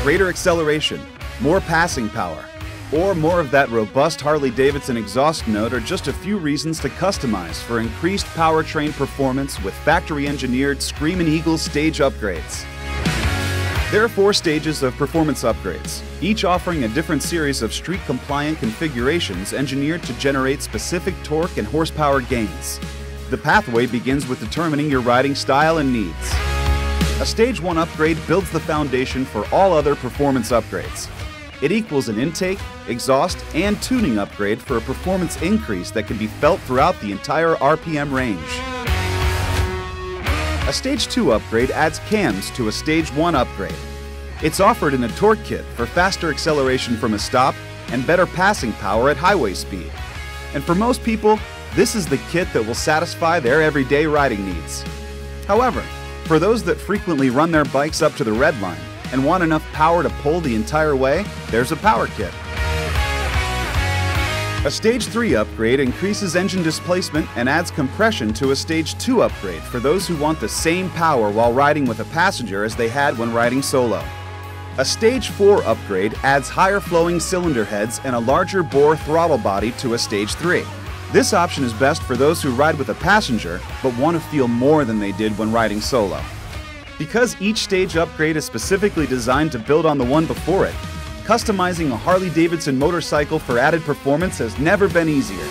greater acceleration, more passing power, or more of that robust Harley Davidson exhaust note are just a few reasons to customize for increased powertrain performance with factory-engineered Screamin' Eagle stage upgrades. There are 4 stages of performance upgrades, each offering a different series of street-compliant configurations engineered to generate specific torque and horsepower gains. The pathway begins with determining your riding style and needs. A Stage 1 upgrade builds the foundation for all other performance upgrades. It equals an intake, exhaust, and tuning upgrade for a performance increase that can be felt throughout the entire RPM range. A Stage 2 upgrade adds cams to a Stage 1 upgrade. It's offered in a torque kit for faster acceleration from a stop and better passing power at highway speed. And for most people, this is the kit that will satisfy their everyday riding needs. However, for those that frequently run their bikes up to the red line and want enough power to pull the entire way, there's a power kit. A Stage 3 upgrade increases engine displacement and adds compression to a Stage 2 upgrade for those who want the same power while riding with a passenger as they had when riding solo. A Stage 4 upgrade adds higher flowing cylinder heads and a larger bore throttle body to a Stage 3. This option is best for those who ride with a passenger but want to feel more than they did when riding solo. Because each stage upgrade is specifically designed to build on the one before it, customizing a Harley Davidson motorcycle for added performance has never been easier.